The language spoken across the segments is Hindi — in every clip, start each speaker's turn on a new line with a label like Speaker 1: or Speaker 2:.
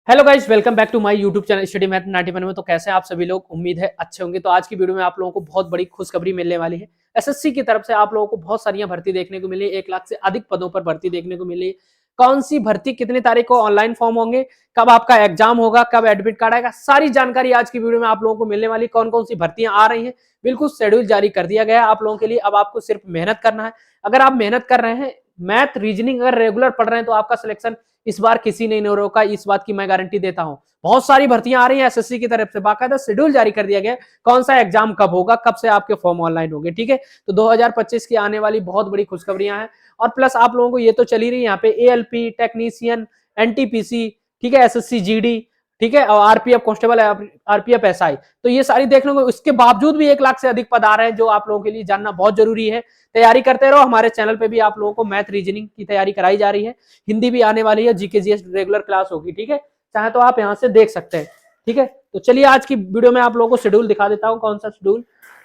Speaker 1: Hello guys, welcome back to my YouTube channel study math 91 में। तो कैसे हैं आप सभी लोग? उम्मीद है अच्छे होंगे। तो आज की वीडियो में आप लोगों को बहुत बड़ी खुशखबरी मिलने वाली है। एसएससी की तरफ से आप लोगों को बहुत सारी भर्ती देखने को मिली है। 1 लाख से अधिक पदों पर भर्ती देखने को मिली है। कौन सी भर्ती कितनी तारीख को ऑनलाइन फॉर्म होंगे, कब आपका एग्जाम होगा, कब एडमिट कार्ड आएगा, सारी जानकारी आज की वीडियो में आप लोगों को मिलने वाली। कौन कौन सी भर्तियां आ रही है, बिल्कुल शेड्यूल जारी कर दिया गया है आप लोगों के लिए। अब आपको सिर्फ मेहनत करना है। अगर आप मेहनत कर रहे हैं, मैथ रीजनिंग अगर रेगुलर पढ़ रहे हैं, तो आपका सिलेक्शन इस बार किसी ने नहीं रोका। इस बात की मैं गारंटी देता हूं। बहुत सारी भर्तियां आ रही हैं एसएससी की तरफ से, बाकायदा शेड्यूल जारी कर दिया गया कौन सा एग्जाम कब होगा, कब से आपके फॉर्म ऑनलाइन होंगे। ठीक है, तो 2025 की आने वाली बहुत बड़ी खुशखबरियां हैं। और प्लस आप लोगों को ये तो चली रही यहाँ पे एएलपी टेक्नीशियन, एनटीपीसी, ठीक है, एसएससी जीडी, ठीक है, और आरपीएफ कांस्टेबल, आरपीएफ एसआई। तो ये सारी देख लो। इसके बावजूद भी 1 लाख से अधिक पद आ रहे हैं, जो आप लोगों के लिए जानना बहुत जरूरी है। तैयारी करते रहो। हमारे चैनल पे भी आप लोगों को मैथ रीजनिंग की तैयारी कराई जा रही है। हिंदी भी आने वाली है, जीके जीएस रेगुलर क्लास होगी। ठीक है, चाहे तो आप यहां से देख सकते हैं। ठीक है, तो चलिए आज की वीडियो में आप लोगों को शेड्यूल दिखा देता हूं, कौन सा शेड्यूल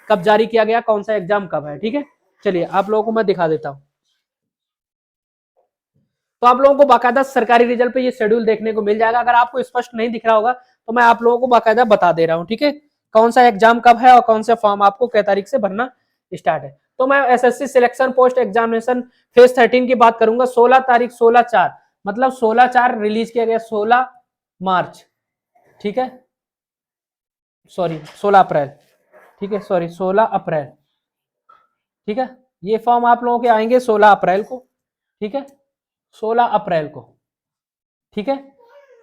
Speaker 1: कब जारी किया गया, कौन सा एग्जाम कब है। ठीक है, चलिए आप लोगों को मैं दिखा देता हूं। तो आप लोगों को बाकायदा सरकारी रिजल्ट पे ये शेड्यूल देखने को मिल जाएगा। अगर आपको स्पष्ट नहीं दिख रहा होगा तो मैं आप लोगों को बाकायदा बता दे रहा हूं। ठीक है, कौन सा एग्जाम कब है और कौन से फॉर्म आपको कै तारीख से भरना स्टार्ट है। तो मैं SSC selection post examination phase 13 की बात करूंगा। 16 तारीख 16/4 मतलब 16/4 रिलीज किया गया, 16 मार्च। ठीक है, सॉरी 16 अप्रैल। ठीक है, सॉरी 16 अप्रैल। ठीक है, ये फॉर्म आप लोगों के आएंगे 16 अप्रैल को। ठीक है, 16 अप्रैल को। ठीक है,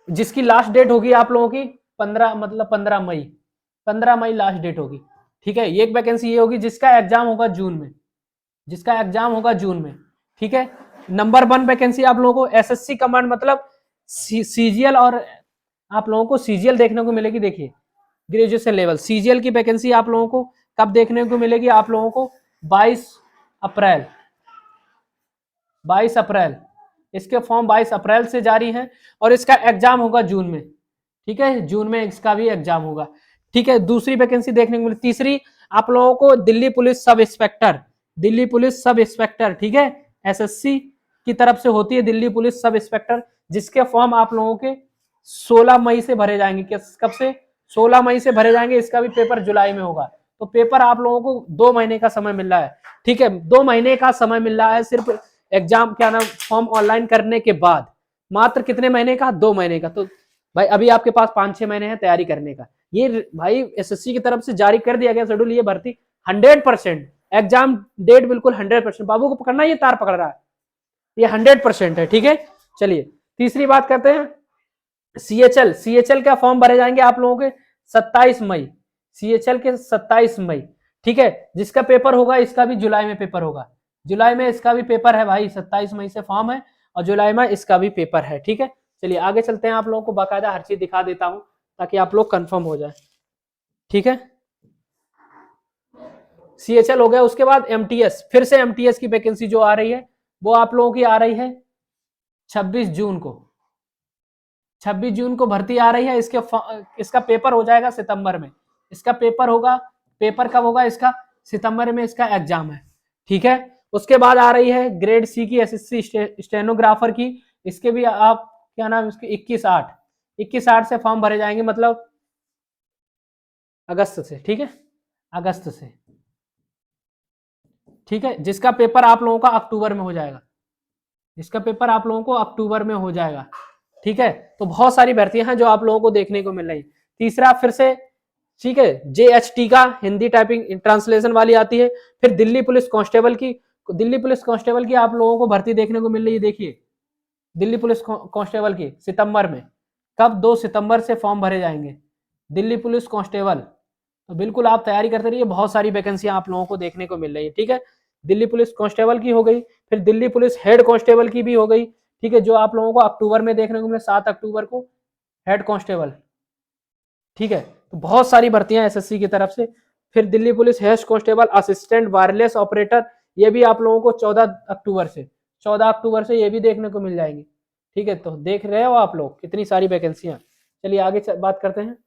Speaker 1: जिसकी लास्ट डेट होगी आप लोगों की 15 मतलब 15 मई, 15 मई लास्ट डेट होगी। ठीक है, एक वैकेंसी ये होगी जिसका एग्जाम होगा जून में, जिसका एग्जाम होगा जून में। ठीक है, नंबर 1 वैकेंसी आप लोगों को एसएससी कमांड मतलब सीजीएल, और आप लोगों को सीजीएल देखने को मिलेगी। देखिए, ग्रेजुएशन लेवल सीजीएल की वैकेंसी आप लोगों को कब देखने को मिलेगी? आप लोगों को 22 अप्रैल, 22 अप्रैल। इसके फॉर्म 22 अप्रैल से जारी हैं और इसका एग्जाम होगा जून में। ठीक है, जून में इसका भी एग्जाम होगा। ठीक है, दूसरी वैकेंसी देखने को मिली। तीसरी आप लोगों को Delhi police sub inspector, Delhi police sub inspector. ठीक है, एसएससी की तरफ से होती है दिल्ली पुलिस सब इंस्पेक्टर, जिसके फॉर्म आप लोगों के 16 मई से भरे जाएंगे। कब से? 16 मई से भरे जाएंगे। इसका भी पेपर जुलाई में होगा। तो पेपर आप लोगों को 2 महीने का समय मिल रहा है। ठीक है, 2 महीने का समय मिल रहा है सिर्फ एग्जाम क्या नाम फॉर्म ऑनलाइन करने के बाद। मात्र कितने महीने का? 2 महीने का। तो भाई अभी आपके पास 5-6 महीने हैं तैयारी करने का। ये भाई एसएससी की तरफ से जारी कर दिया गया शेड्यूल। ये भर्ती 100%, एग्जाम डेट बिल्कुल 100%। बाबू को पकड़ना, ये तार पकड़ रहा है, ये 100% है। ठीक है, चलिए तीसरी बात करते हैं। सीएचएल, सीएचएल का फॉर्म भरे जाएंगे आप लोगों के 27 मई, सीएचएल के 27 मई। ठीक है, जिसका पेपर होगा इसका भी जुलाई में पेपर होगा। जुलाई में इसका भी पेपर है भाई, 27 मई से फॉर्म है और जुलाई में इसका भी पेपर है। ठीक है, चलिए आगे चलते हैं। आप लोगों को बाकायदा हर चीज दिखा देता हूं ताकि आप लोग कंफर्म हो जाए। ठीक है, सीएचएल हो गया। उसके बाद एमटीएस, फिर से एमटीएस की वैकेंसी जो आ रही है वो आप लोगों की आ रही है 26 जून को। 26 जून को भर्ती आ रही है। इसका पेपर हो जाएगा सितंबर में। इसका पेपर होगा, पेपर कब होगा इसका? सितंबर में इसका एग्जाम है। ठीक है, उसके बाद आ रही है ग्रेड सी की एसएससी स्टेनोग्राफर की। इसके भी आप क्या नाम इसके 21/8 से फॉर्म भरे जाएंगे, मतलब अगस्त से। ठीक है, अगस्त से। ठीक है, जिसका पेपर आप लोगों का अक्टूबर में हो जाएगा, जिसका पेपर आप लोगों को अक्टूबर में हो जाएगा। ठीक है, तो बहुत सारी भर्तियां हैं जो आप लोगों को देखने को मिल रही। तीसरा फिर से, ठीक है, जेएचटी का हिंदी टाइपिंग ट्रांसलेशन वाली आती है। फिर दिल्ली पुलिस कांस्टेबल की, दिल्ली पुलिस कांस्टेबल की आप लोगों को भर्ती देखने को मिल रही है। देखिए, दिल्ली पुलिस कांस्टेबल की सितंबर में, कब? 2 सितंबर से फॉर्म भरे जाएंगे दिल्ली पुलिस कांस्टेबल। तो बिल्कुल आप तैयारी करते रहिए, बहुत सारी वैकेंसियां आप लोगों को देखने को मिल रही है। ठीक है, दिल्ली पुलिस कांस्टेबल की हो गई, फिर दिल्ली पुलिस हेड कांस्टेबल की भी हो गई। ठीक है, जो आप लोगों को अक्टूबर में देखने को मिले, 7 अक्टूबर को हेड कांस्टेबल। ठीक है, तो बहुत सारी भर्तियां एसएससी की तरफ से। फिर Delhi police head constable assistant wireless operator, ये भी आप लोगों को 14 अक्टूबर से ये भी देखने को मिल जाएंगी। ठीक है, तो देख रहे हो आप लोग कितनी सारी वैकेंसियां। चलिए आगे बात करते हैं।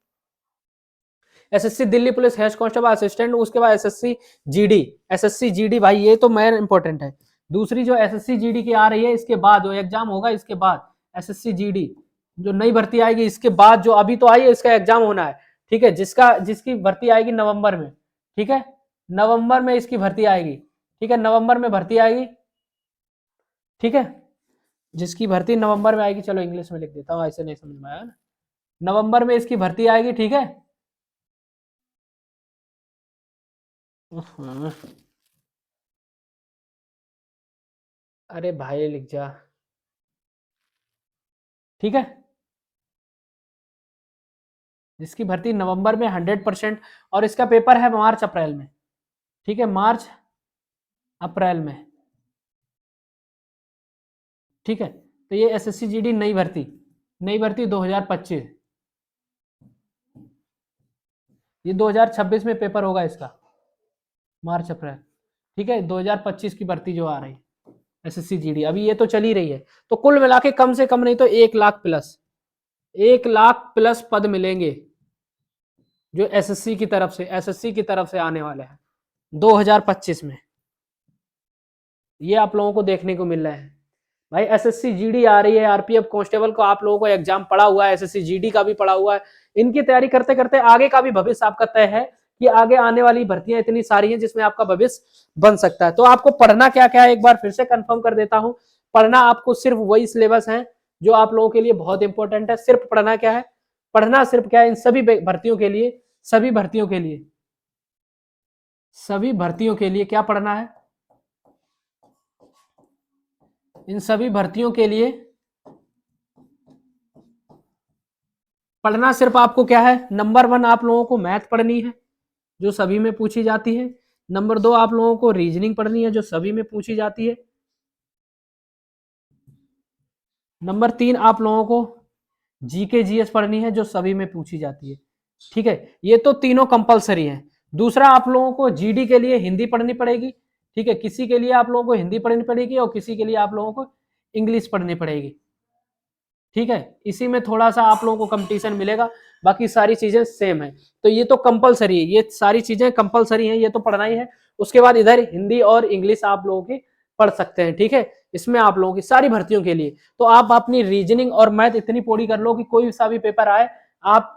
Speaker 1: SSC Delhi police head constable assistant, उसके बाद एसएससी जीडी। एसएससी जीडी भाई ये तो मेन इंपॉर्टेंट है। दूसरी जो एसएससी जीडी की आ रही है, इसके बाद जो एग्जाम होगा इसके बाद एसएससी जीडी, जो नई भर्ती आएगी इसके बाद, जो अभी तो आई है इसका एग्जाम होना है, ठीक है, जिसकी भर्ती आएगी नवंबर में, ठीक है, नवंबर में इसकी भर्ती आएगी, ठीक है, नवंबर में भर्ती आएगी, ठीक है, जिसकी भर्ती नवंबर में आएगी, चलो इंग्लिश में लिख देता हूँ, ऐसे नहीं समझ में आया ना, नवंबर में इसकी भर्ती आएगी, ठीक है। अरे भाई लिख जा, ठीक है, जिसकी भर्ती नवंबर में 100%, और इसका पेपर है मार्च अप्रैल में, ठीक है, मार्च अप्रैल में, ठीक है। तो ये एसएससी जीडी नई भर्ती 2025, ये 2026 में पेपर होगा इसका, मार्च अप्रैल, ठीक है, 2025 की भर्ती जो आ रही है एसएससी जीडी, अभी ये तो चल ही रही है। तो कुल मिला के कम से कम नहीं तो 1 लाख प्लस, 1 लाख प्लस पद मिलेंगे जो एसएससी की तरफ से आने वाले हैं 2025 में, ये आप लोगों को देखने को मिल रहा है। भाई एसएससी जीडी आ रही है, आरपीएफ कांस्टेबल को आप लोगों को एग्जाम पड़ा हुआ है, एसएससी जीडी का भी पड़ा हुआ है, इनकी तैयारी करते करते आगे का भी भविष्य आपका तय है कि आगे आने वाली भर्तियां इतनी सारी हैं जिसमें आपका भविष्य बन सकता है। तो आपको पढ़ना क्या क्या है एक बार फिर से कंफर्म कर देता हूं, पढ़ना आपको सिर्फ वही सिलेबस है जो आप लोगों के लिए बहुत इंपॉर्टेंट है। सिर्फ पढ़ना क्या है, पढ़ना सिर्फ क्या है, इन सभी भर्तियों के लिए, सभी भर्तियों के लिए, सभी भर्तियों के लिए क्या पढ़ना है, इन सभी भर्तियों के लिए पढ़ना सिर्फ आपको क्या है, नंबर 1 आप लोगों को मैथ पढ़नी है जो सभी में पूछी जाती है, नंबर 2 आप लोगों को रीजनिंग पढ़नी है जो सभी में पूछी जाती है, नंबर 3 आप लोगों को जीके जीएस पढ़नी है जो सभी में पूछी जाती है, ठीक है, ये तो तीनों कंपलसरी है। दूसरा आप लोगों को जीडी के लिए हिंदी पढ़नी पड़ेगी, ठीक है, किसी के लिए आप लोगों को हिंदी पढ़नी पड़ेगी और किसी के लिए आप लोगों को इंग्लिश पढ़नी पड़ेगी, ठीक है, इसी में थोड़ा सा आप लोगों को कंपटीशन मिलेगा, बाकी सारी चीजें सेम है। तो ये तो कंपलसरी है, ये सारी चीजें कंपलसरी हैं, ये तो पढ़ना ही है। उसके बाद इधर हिंदी और इंग्लिश आप लोगों की पढ़ सकते हैं, ठीक है, इसमें आप लोगों की सारी भर्तियों के लिए। तो आप अपनी रीजनिंग और मैथ इतनी पूरी कर लो कि कोई सा भी पेपर आए आप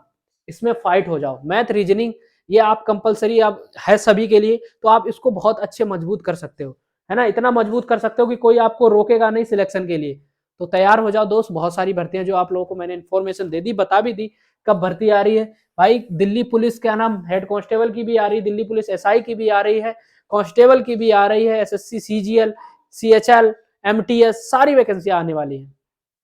Speaker 1: इसमें फाइट हो जाओ। मैथ रीजनिंग ये आप कंपलसरी आप है सभी के लिए, तो आप इसको बहुत अच्छे मजबूत कर सकते हो, है ना, इतना मजबूत कर सकते हो कि कोई आपको रोकेगा नहीं सिलेक्शन के लिए। तो तैयार हो जाओ दोस्त, बहुत सारी भर्तियां जो आप लोगों को मैंने इन्फॉर्मेशन दे दी, बता भी दी कब भर्ती आ रही है। भाई दिल्ली पुलिस क्या नाम हेड कांस्टेबल की भी आ रही है, दिल्ली पुलिस एसआई की भी आ रही है, कांस्टेबल की भी आ रही है, एसएससी सीजीएल सीएचएल एमटीएस सारी वैकेंसी आने वाली है,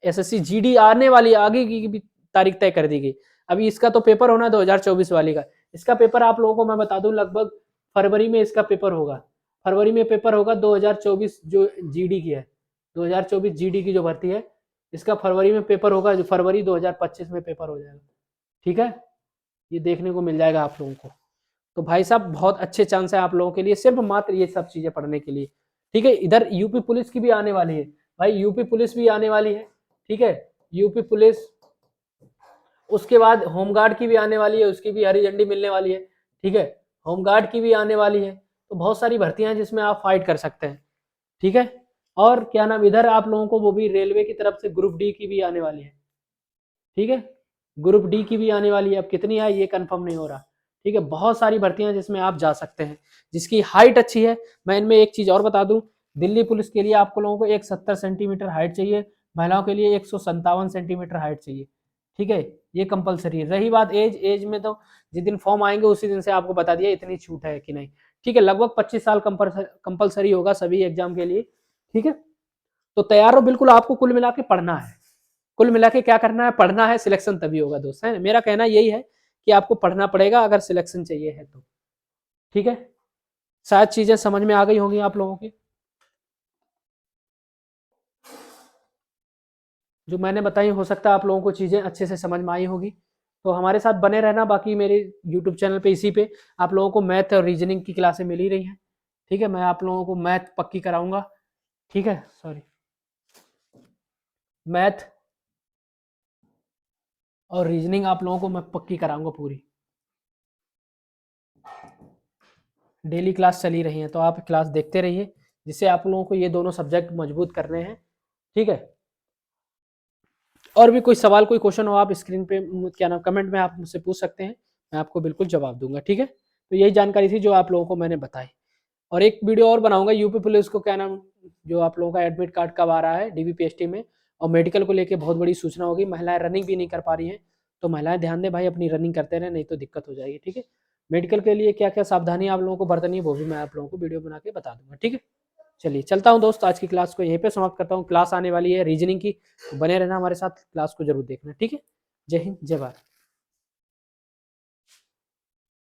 Speaker 1: एसएससी जीडी आने वाली है, आगे की भी तारीख तय कर दी गई। अभी इसका तो पेपर होना है 2024 वाली का, इसका पेपर आप लोगों को मैं बता दूं लगभग फरवरी में इसका पेपर होगा, फरवरी में पेपर होगा 2024 जो जीडी की है, 2024 जीडी की जो भर्ती है इसका फरवरी में पेपर होगा, जो फरवरी 2025 में पेपर हो जाएगा, ठीक है, ये देखने को मिल जाएगा आप लोगों को। तो भाई साहब बहुत अच्छे चांस है आप लोगों के लिए, सिर्फ मात्र ये सब चीजें पढ़ने के लिए, ठीक है। इधर यूपी पुलिस की भी आने वाली है, भाई यूपी पुलिस भी आने वाली है, ठीक है, यूपी पुलिस, उसके बाद होमगार्ड की भी आने वाली है, उसकी भी हरी झंडी मिलने वाली है, ठीक है, होमगार्ड की भी आने वाली है। तो बहुत सारी भर्तियां हैं जिसमें आप फाइट कर सकते हैं, ठीक है। और क्या नाम इधर आप लोगों को वो भी रेलवे की तरफ से ग्रुप डी की भी आने वाली है, ठीक है, ग्रुप डी की भी आने वाली है, अब कितनी है ये कंफर्म नहीं हो रहा, ठीक है। बहुत सारी भर्तियां जिसमें आप जा सकते हैं, जिसकी हाइट अच्छी है। मैं इनमें एक चीज और बता दूं, दिल्ली पुलिस के लिए आपको लोगों को 170 सेंटीमीटर हाइट चाहिए, महिलाओं के लिए 157 सेंटीमीटर हाइट चाहिए, ठीक है, ये कंपलसरी है। रही बात एज में तो जिस दिन फॉर्म आएंगे उसी दिन से आपको बता दिया इतनी छूट है कि नहीं, ठीक है, लगभग 25 साल कंपलसरी होगा सभी एग्जाम के लिए, ठीक है। तो तैयार हो बिल्कुल, आपको कुल मिला के पढ़ना है, कुल मिला के क्या करना है, पढ़ना है, सिलेक्शन तभी होगा दोस्त, है मेरा कहना यही है कि आपको पढ़ना पड़ेगा अगर सिलेक्शन चाहिए है तो, ठीक है। शायद चीजें समझ में आ गई होंगी आप लोगों की जो मैंने बताई, हो सकता है आप लोगों को चीजें अच्छे से समझ में आई होगी। तो हमारे साथ बने रहना, बाकी मेरे यूट्यूब चैनल पे इसी पे आप लोगों को मैथ और रीजनिंग की क्लासें मिल ही रही हैं, ठीक है, मैं आप लोगों को मैथ पक्की कराऊंगा, ठीक है, सॉरी, मैथ और रीजनिंग आप लोगों को मैं पक्की कराऊंगा पूरी, डेली क्लास चली रही है तो आप क्लास देखते रहिए, जिससे आप लोगों को ये दोनों सब्जेक्ट मजबूत करने हैं, ठीक है। और भी कोई सवाल, कोई क्वेश्चन हो, आप स्क्रीन पे क्या नाम कमेंट में आप मुझसे पूछ सकते हैं, मैं आपको बिल्कुल जवाब दूंगा। ठीक है, तो यही जानकारी थी जो आप लोगों को मैंने बताई। और एक वीडियो और बनाऊंगा यूपी पुलिस को क्या नाम, जो आप लोगों का एडमिट कार्ड कब आ रहा है डीबीपीएसटी में, और मेडिकल को लेके बहुत बड़ी सूचना होगी। महिलाएं रनिंग भी नहीं कर पा रही हैं, तो महिलाएं ध्यान दें भाई, अपनी रनिंग करते रहे, नहीं तो दिक्कत हो जाएगी। ठीक है, मेडिकल के लिए क्या क्या सावधानी आप लोगों को बरतनी है वो भी मैं आप लोगों को वीडियो बना के बता दूंगा। ठीक है, चलिए चलता हूँ दोस्त, आज की क्लास को यहीं पे समाप्त करता हूँ। क्लास आने वाली है रीजनिंग की, तो बने रहना हमारे साथ, क्लास को जरूर देखना। ठीक है, जय हिंद जय भारत।